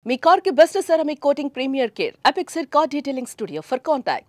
మీ car కి best ceramic coating premier care Apexer car detailing studio for contact.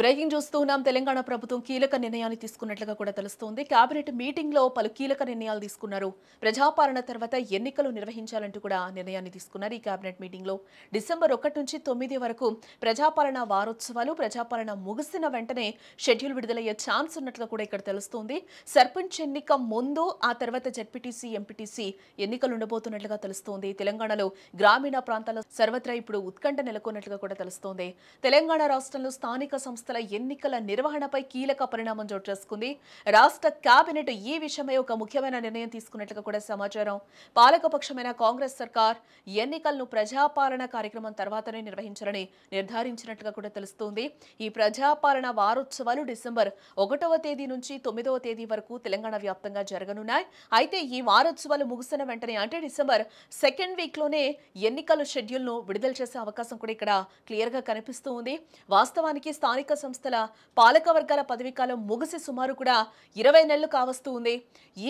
Breaking చూస్తూ ఉన్నాం. తెలంగాణ ప్రభుత్వం కీలక నిర్ణయాన్ని తీసుకున్నట్లుగా కూడా తెలుస్తోంది. కేబినెట్ మీటింగ్ లో పలు కీలక నిర్ణయాలు తీసుకున్నారు. ప్రజాపాలన తర్వాత ఎన్నికలు నిర్వహించాలంటూ కూడా నిర్ణయాన్ని తీసుకున్నారు. ఈ కేబినెట్ మీటింగ్ లో డిసెంబర్ 1 నుంచి 9 వరకు ప్రజాపాలన వారోత్సవాలు, ప్రజాపాలన ముగిసిన వెంటనే షెడ్యూల్ విడుదలయ్యే ఛాన్స్ ఉన్నట్లుగా కూడా ఇక్కడ తెలుస్తోంది. సర్పంచ్ ఎన్నిక ముందు ఆ తర్వాత జెడ్పీటీసీ, ఎంపీటీసీ ఎన్నికలు ఉండబోతున్నట్లుగా తెలుస్తోంది. తెలంగాణలో గ్రామీణ ప్రాంతాల్లో సర్వత్రా ఇప్పుడు ఉత్కంఠ నెలకొన్నట్లుగా కూడా తెలుస్తోంది. తెలంగాణ రాష్ట్రంలో స్థానిక సంస్థల ఎన్నికల నిర్వహణపై కీలక పరిణామం చోటు చేసుకుంది. రాష్ట్ర కేబినెట్ ఈ విషయమై ఒక ముఖ్యమైన నిర్ణయం తీసుకున్నట్లుగా కూడా సమాచారం. పాలకపక్షమైన కాంగ్రెస్ సర్కార్ ఎన్నికలను ప్రజాపాలన కార్యక్రమం తర్వాతనే నిర్వహించాలని నిర్ధారించినట్లుగా కూడా తెలుస్తోంది. ఈ ప్రజాపాలన వారోత్సవాలు డిసెంబర్ 1వ తేదీ నుంచి 9వ తేదీ వరకు తెలంగాణ వ్యాప్తంగా జరగనున్నాయి. అయితే ఈ వారోత్సవాలు ముగిసిన వెంటనే అంటే డిసెంబర్ 2nd వీక్లోనే ఎన్నికల షెడ్యూల్ను విడుదల చేసే అవకాశం కూడా ఇక్కడ క్లియర్గా కనిపిస్తూ ఉంది. వాస్తవానికి స్థానిక సంస్థల పాలక వర్గాల పదవీకాలం ముగిసి సుమారు కూడా 20 నెలలు కావస్తూ ఉంది.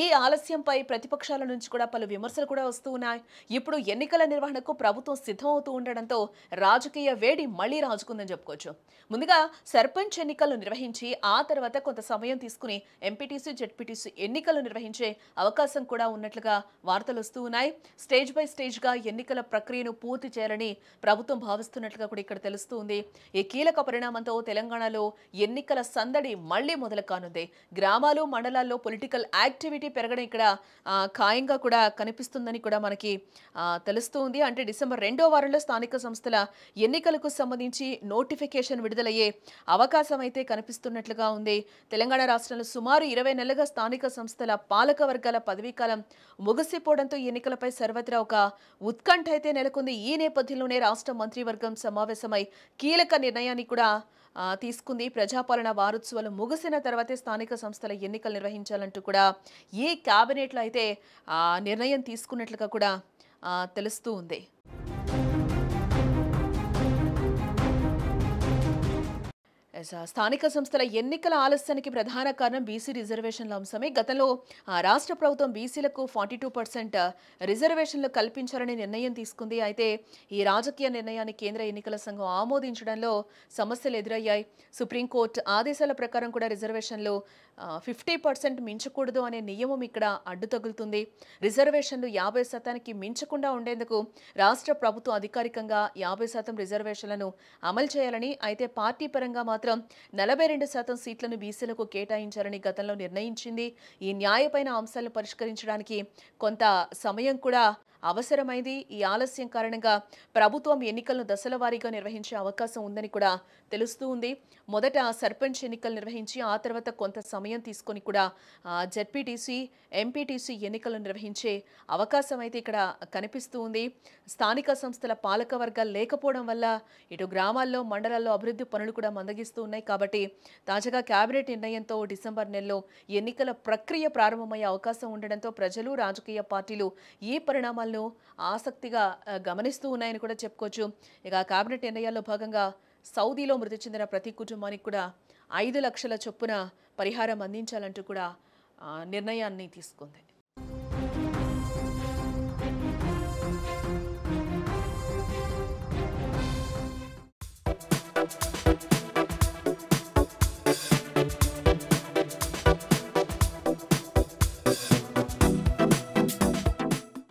ఈ ఆలస్యంపై ప్రతిపక్షాల నుంచి కూడా పలు విమర్శలు కూడా వస్తూ ఉన్నాయి. ఇప్పుడు ఎన్నికల నిర్వహణకు ప్రభుత్వం సిద్ధమవుతూ ఉండడంతో రాజకీయ వేడి మళ్లీ రాజుకుందని చెప్పుకోవచ్చు. ముందుగా సర్పంచ్ ఎన్నికలు నిర్వహించి ఆ తర్వాత కొంత సమయం తీసుకుని ఎంపీటీసీ, జెడ్పీటీసీ ఎన్నికలు నిర్వహించే అవకాశం కూడా ఉన్నట్లుగా వార్తలు వస్తూ ఉన్నాయి. స్టేజ్ బై స్టేజ్ గా ఎన్నికల ప్రక్రియను పూర్తి చేయాలని ప్రభుత్వం భావిస్తున్నట్లుగా కూడా ఇక్కడ తెలుస్తుంది. ఈ కీలక పరిణామంతో తెలంగాణలో ఎన్నికల సందడి మళ్లీ మొదలు కానుంది. గ్రామాలు, మండలాల్లో పొలిటికల్ యాక్టివిటీ పెరగడం ఇక్కడ ఖాయంగా కూడా కనిపిస్తుందని కూడా మనకి తెలుస్తూ ఉంది. అంటే డిసెంబర్ 2వ వారంలో స్థానిక సంస్థల ఎన్నికలకు సంబంధించి నోటిఫికేషన్ విడుదలయ్యే అవకాశం అయితే కనిపిస్తున్నట్లుగా ఉంది. తెలంగాణ రాష్ట్రంలో సుమారు 20 నెలలుగా స్థానిక సంస్థల పాలక వర్గాల పదవీకాలం ముగిసిపోవడంతో ఎన్నికలపై సర్వత్రా ఒక ఉత్కంఠ అయితే నెలకొంది. ఈ నేపథ్యంలోనే రాష్ట్ర మంత్రివర్గం సమావేశమై కీలక నిర్ణయాన్ని కూడా తీసుకుంది. ప్రజాపాలన వారోత్సవాలు ముగిసిన తర్వాతే స్థానిక సంస్థల ఎన్నికలు నిర్వహించాలంటూ కూడా ఈ కేబినెట్లో అయితే నిర్ణయం తీసుకున్నట్లుగా కూడా తెలుస్తూ ఉంది. స్థానిక సంస్థల ఎన్నికల ఆలస్యానికి ప్రధాన కారణం బీసీ రిజర్వేషన్ల అంశమే. గతంలో రాష్ట్ర ప్రభుత్వం బీసీలకు 42% రిజర్వేషన్లు కల్పించాలని నిర్ణయం తీసుకుంది. అయితే ఈ రాజకీయ నిర్ణయాన్ని కేంద్ర ఎన్నికల సంఘం ఆమోదించడంలో సమస్యలు ఎదురయ్యాయి. సుప్రీంకోర్టు ఆదేశాల ప్రకారం కూడా రిజర్వేషన్లు 50% మించకూడదు అనే నియమం ఇక్కడ అడ్డు తగులుతుంది. రిజర్వేషన్లు 50% మించకుండా ఉండేందుకు రాష్ట్ర ప్రభుత్వం అధికారికంగా 50% రిజర్వేషన్లను అమలు చేయాలని, అయితే పార్టీ పరంగా మాత్రం 42% సీట్లను బీసీలకు కేటాయించాలని గతంలో నిర్ణయించింది. ఈ న్యాయపైన అంశాలను పరిష్కరించడానికి కొంత సమయం కూడా అవసరమైంది. ఈ ఆలస్యం కారణంగా ప్రభుత్వం ఎన్నికలను దశల వారీగా నిర్వహించే అవకాశం ఉందని కూడా తెలుస్తూ ఉంది. మొదట సర్పంచ్ ఎన్నికలు నిర్వహించి ఆ తర్వాత కొంత సమయం తీసుకొని కూడా జెడ్పీటీసీ, ఎంపీటీసీ ఎన్నికలు నిర్వహించే అవకాశం అయితే ఇక్కడ కనిపిస్తూ ఉంది. స్థానిక సంస్థల పాలక వర్గాలు లేకపోవడం వల్ల ఇటు గ్రామాల్లో, మండలాల్లో అభివృద్ధి పనులు కూడా మందగిస్తూ ఉన్నాయి. కాబట్టి తాజాగా కేబినెట్ నిర్ణయంతో డిసెంబర్ నెలలో ఎన్నికల ప్రక్రియ ప్రారంభమయ్యే అవకాశం ఉండడంతో ప్రజలు, రాజకీయ పార్టీలు ఈ పరిణామాలను ఆసక్తిగా గమనిస్తూ ఉన్నాయని కూడా చెప్పుకోవచ్చు. ఇక కేబినెట్ నిర్ణయాల్లో భాగంగా సౌదీలో మృతి చెందిన ప్రతి కుటుంబానికి కూడా 5 లక్షల చొప్పున పరిహారం అందించాలంటూ కూడా నిర్ణయాన్ని తీసుకుంది.